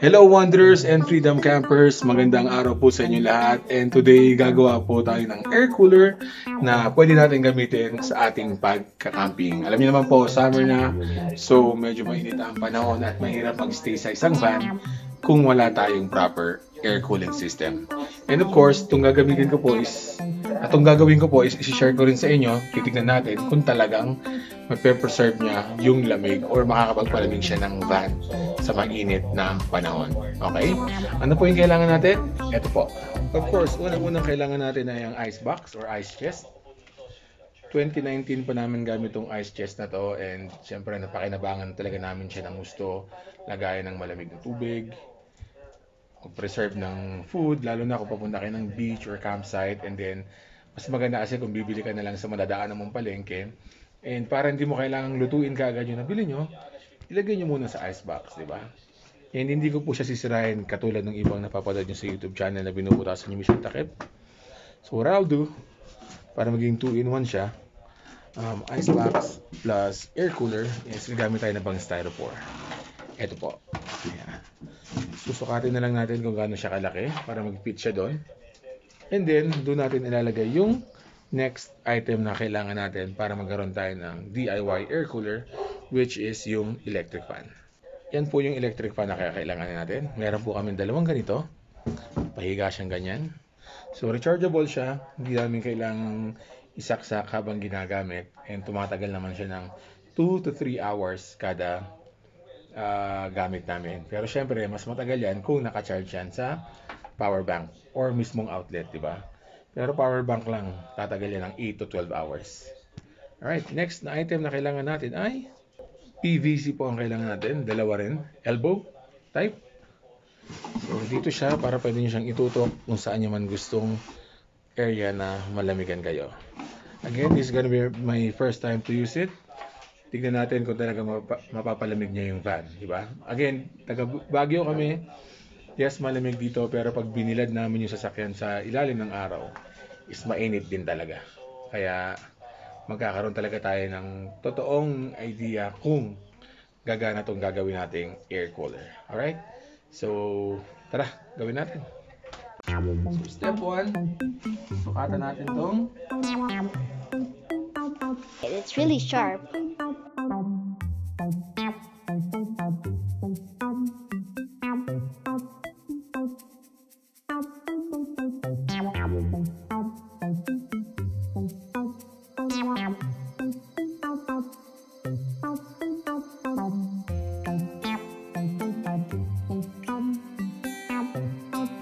Hello Wanderers and Freedom Campers! Magandang araw po sa inyo lahat, and today gagawa po tayo ng air cooler na pwede natin gamitin sa ating pagka-camping. Alam niyo naman po, summer na, so medyo mainit ang panahon at mahirap mag-stay sa isang van kung wala tayong proper air cooling system. And of course, itong gagawin ko po is i-share ko rin sa inyo. Titignan natin kung talagang magpe-preserve niya yung lamig or makakapagpalamig siya ng van sa mag-init na panahon. Okay? Ano po yung kailangan natin? Ito po. Of course, unang kailangan natin ay ang ice box or ice chest. 2019 pa namin gamit itong ice chest na to, and syempre napakinabangan talaga namin siya ng gusto. Lagayan ng malamig na tubig, preserve ng food, lalo na kung papunta kayo ng beach or campsite. And then, mas maganda kasi kung bibili ka na lang sa madadaan mong palengke. And para hindi mo kailangang lutuin kaagad yung nabili nyo, ilagay nyo muna sa ice box, di ba? And hindi ko po siya sisirain katulad ng ibang napapanood nyo sa YouTube channel na binubutasan nyo mismo takip. So what I'll do, para maging 2-in-1 siya, ice box plus air cooler, is gagamit tayo na bang styrofoam. Ito po. Ayan. Susukatin na lang natin kung gaano siya kalaki para mag-fit siya doon. And then, doon natin ilalagay yung next item na kailangan natin para magkaroon tayo ng DIY air cooler, which is yung electric fan. Yan po yung electric fan na kailangan natin. Meron po kami dalawang ganito. Pahiga siyang ganyan. So, rechargeable siya. Hindi namin kailangang isaksak habang ginagamit. And tumatagal naman siya ng 2 to 3 hours kada gamit namin. Pero syempre, mas matagal yan kung naka-charge yan sa power bank or mismong outlet, di ba? Pero power bank lang, tatagal yan ng 8 to 12 hours. Alright, next na item na kailangan natin ay PVC po ang kailangan natin. Dalawa rin, elbow type. So dito siya para pwede nyo siyang itutok kung saan nyo man gustong area na malamigan kayo. Again, this is gonna be my first time to use it. Tignan natin kung talaga mapapalamig niya yung van, di ba? Again, taga Baguio kami. Yes, malamig dito, pero pag binilad namin yung sasakyan sa ilalim ng araw, is mainit din talaga. Kaya magkakaroon talaga tayo ng totoong idea kung gagana itong gagawin nating air cooler. Alright? So, tara, gawin natin. So, step 1, sukatan natin itong. It's really sharp.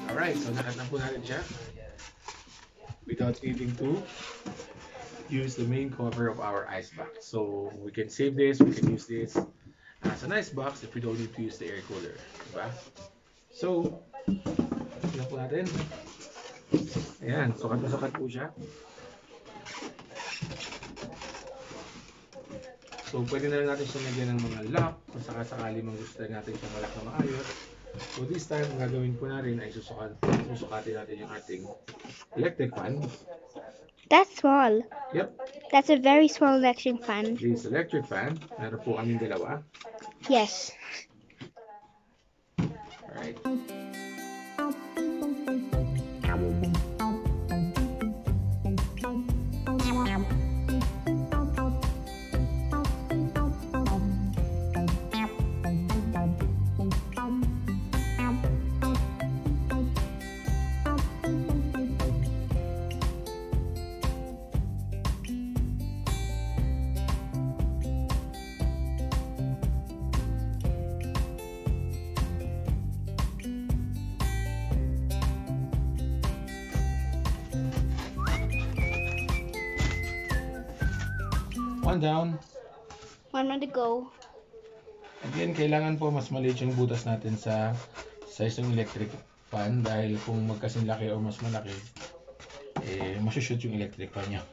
Alright, so nakatan po natin siya without needing to use the main cover of our ice box. So we can save this, we can use this as an ice box if we don't need to use the air cooler, diba? So, tignan po natin. Ayan, sukat na sukat po siya. So pwede na lang natin siya lagyan ng mga lock kung sakasakali mang gusto natin siyang malak na maayos. So this time, ang gagawin po natin ay susukatin natin yung ating electric fan. That's small. Yep. That's a very small electric fan. This electric fan, meron po kaming dalawa. Yes. Alright. One down. One more to go. Again, kailangan po mas maliit yung butas natin sa size ng electric fan dahil kung magkasing laki o mas malaki, masushoot yung electric fan nyo.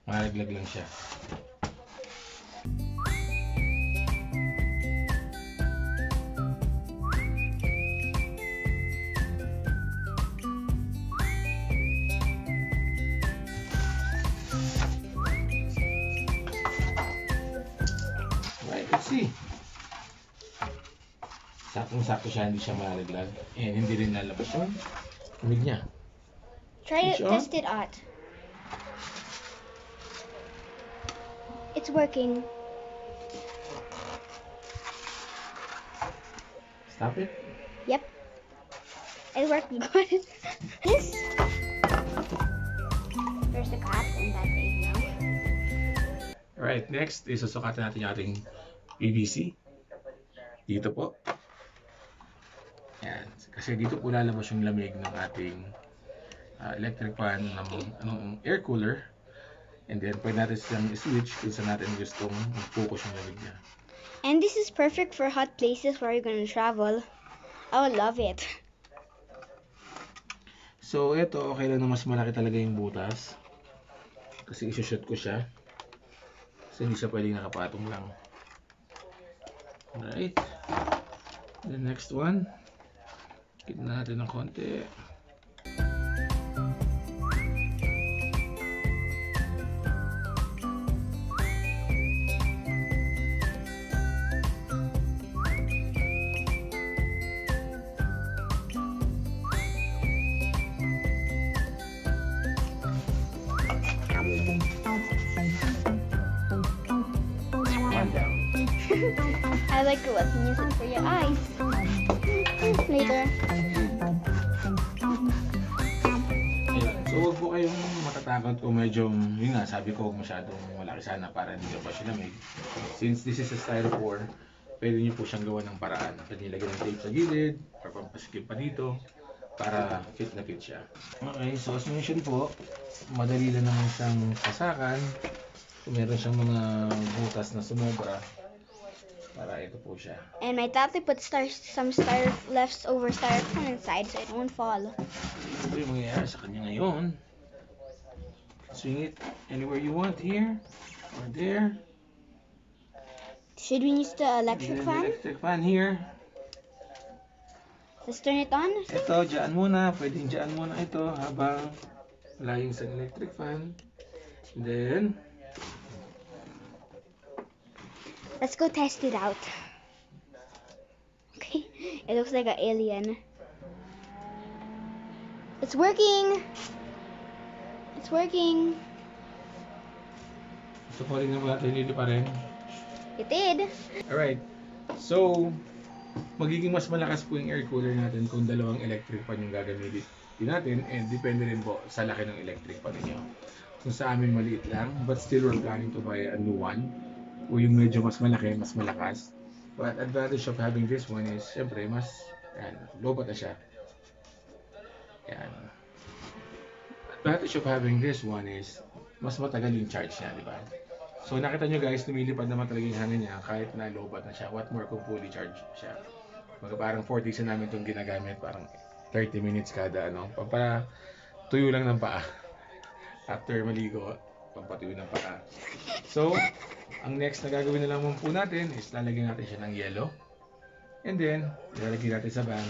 Malaglag lang siya. Kasi sakong-sakto siya, hindi siya malalaglag. And hindi rin lalabas yung lamig niya. Try Switch to on. test it out. It's working. Stop it. Yep. It worked good. This. There's the cat in that thing now. Alright, next is susukatan natin yung ating PVC. Dito po. Yan. Kasi dito po lalabas yung lamig ng ating electric fan ng air cooler. And then pwede natin silang switch kung saan natin gustong mag-focus yung lamig niya. And this is perfect for hot places where you're gonna travel. I would love it. So ito, okay lang na mas malaki talaga yung butas. Kasi isushoot ko siya. Kasi hindi siya pwedeng nakapatong lang. Alright. The next one. Kita natin ng konti. I like to watch music for your eyes. Later. Ayun. So huwag po kayong matatakot kung medyo, yun nga, sabi ko masyadong malaki sana para hindi pa siya lamig. Since this is a styrofoam, pwede niyo po siyang gawa ng paraan. Pwede niyo lagyan ng tape sa gilid, or pampasikip pa dito, para fit na fit siya. Okay, so as mentioned po, madali lang naman siyang sasakan. Kung meron siyang mga butas na sumobra, para ito po siya. And my tatty put some leftover styrofoam inside so it won't fall. Ito yung mangyayari sa kanya ngayon. Swing it anywhere you want, here or there. Should we use the electric And then fan? the electric fan here. Let's turn it on. Ito, dyan muna. Pwedeng dyan muna ito habang laying sa electric fan. And then, Let's go test it out. Okay, it looks like an alien. It's working. It's working. so pa rin naman natin, hindi pa rin. It did. Alright, so, magiging mas malakas po yung air cooler natin kung dalawang electric fan yung gagamitin natin, and depende rin po sa laki ng electric fan niyo. Kung sa amin maliit lang, but still we're planning to buy a new one. O yung medyo mas malaki, mas malakas. But advantage of having this one is, syempre, mas lobat na siya. Yan. Advantage of having this one is, mas matagal yung charge niya, di ba? So nakita nyo guys, lumilipad naman talaga yung hangin niya kahit na lobat na siya. What more kung fully charged siya. Parang 40 na namin itong ginagamit, parang 30 minutes kada pampatuyo lang ng paa. After maligo, pampatuyo ng paa. So, ang next na gagawin na lang po natin is lalagyan natin siya ng yellow. And then, ilalagay natin sa van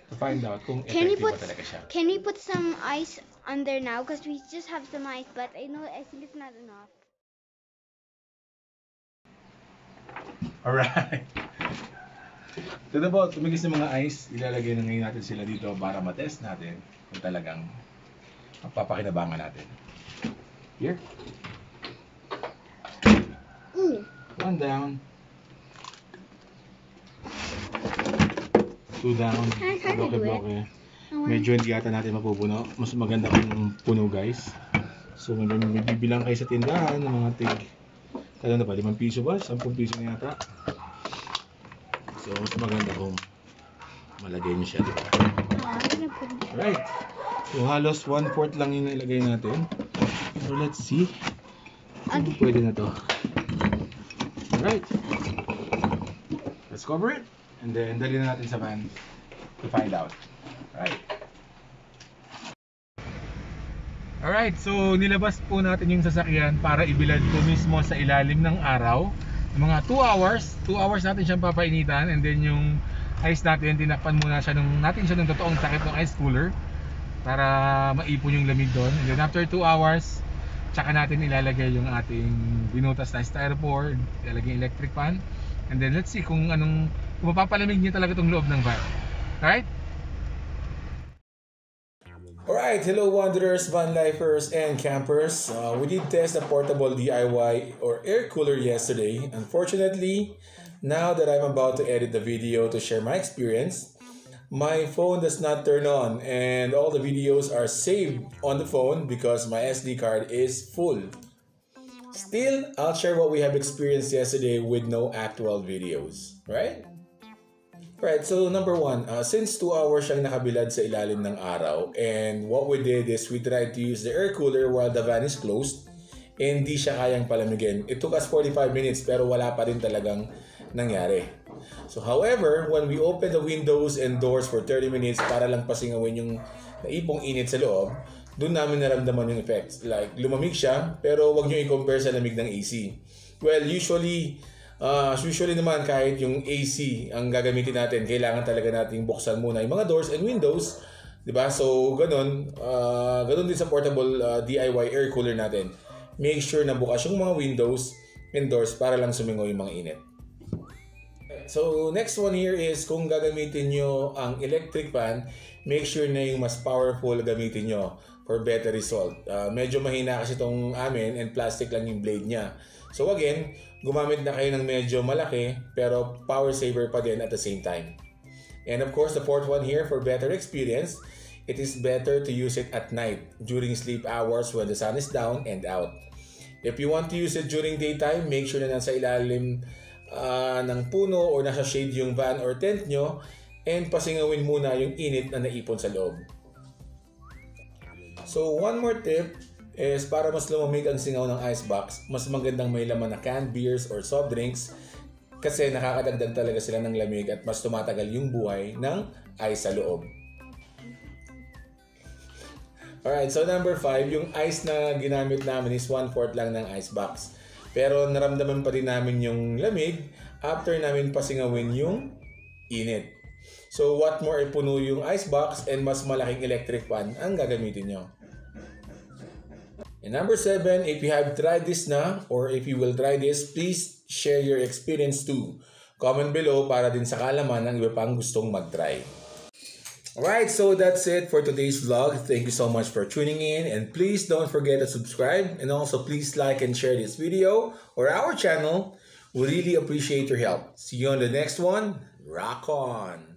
to find out kung effective ba talaga siya. Can we put some ice on there now? Because we just have some ice, but I think it's not enough. Alright. Ito na po, tumigis ng mga ice. Ilalagay na ngayon natin sila dito para matest natin kung talagang papakinabangan natin. Here. One down. Two down. Bloke-bloke. Medyo hindi yata natin mapupuno. Mas maganda kung puno guys. So may bibilang kayo sa tindahan ng mga tig. Kala na ba? 5 piso ba? 10 piso na yata. So mas maganda kung malagay nyo siya. Diba? Alright. So halos 1/4 lang yung ilagay natin. So let's see. Pwede na to. Alright. Let's cover it. And then dali na natin sa van to find out. Alright, so nilabas po natin yung sasakyan para ibilad po mismo sa ilalim ng araw. Mga 2 hours. 2 hours natin siyang papainitan. And then yung ice natin, tinakpan muna siya natin siya ng totoong takip ng ice cooler para maipon yung lamig doon. And then after 2 hours, tsaka natin ilalagay yung ating binutas na styrofoam, ilalagay yung electric fan. And then let's see kung mapapalamig niya talaga itong loob ng van. Alright? Alright, hello wanderers, van lifers, and campers. We did test a portable DIY or air cooler yesterday. Unfortunately, now that I'm about to edit the video to share my experience, my phone does not turn on and all the videos are saved on the phone because my SD card is full. Still, I'll share what we have experienced yesterday with no actual videos, right? Right, so number one, since 2 hours siyang nakabilad sa ilalim ng araw, and what we did is we tried to use the air cooler while the van is closed, and hindi siya kayang palamigin. It took us 45 minutes pero wala pa rin talagang nangyari. So however, when we opened the windows and doors for 30 minutes para lang pasingawin yung naipong init sa loob, doon namin naramdaman yung effects. Like, lumamig siya, pero wag nyo i-compare sa lamig ng AC. Well, usually naman kahit yung AC ang gagamitin natin, kailangan talaga nating buksan muna yung mga doors and windows, di ba? So ganun din sa portable DIY air cooler natin. Make sure na bukas yung mga windows and doors para lang sumingaw yung mga init. So next one here is kung gagamitin nyo ang electric fan, make sure na yung mas powerful gamitin nyo for better result. Medyo mahina kasi itong amin and plastic lang yung blade niya. So again, gumamit na kayo ng medyo malaki pero power saver pa din at the same time. And of course, the fourth one here for better experience, it is better to use it at night during sleep hours when the sun is down and out. If you want to use it during daytime, make sure na nasa ilalim ng puno or nasa shade yung van or tent nyo and pasingawin muna yung init na naipon sa loob. So one more tip is para mas lumamig ang singaw ng icebox, mas magandang may laman na canned beers or soft drinks kasi nakakadagdag talaga sila ng lamig at mas tumatagal yung buhay ng ice sa loob. Alright, so number 5, yung ice na ginamit namin is 1/4 lang ng icebox. Pero naramdaman pa din namin yung lamig after namin pasingawin yung init. So what more, ipuno yung icebox and mas malaking electric fan ang gagamitin nyo. And number 7, if you have tried this na or if you will try this, please share your experience too. Comment below para din sa kalaman ng iba pang gustong mag-try. Alright, so that's it for today's vlog. Thank you so much for tuning in and please don't forget to subscribe and also please like and share this video or our channel. We really appreciate your help. See you on the next one. Rock on!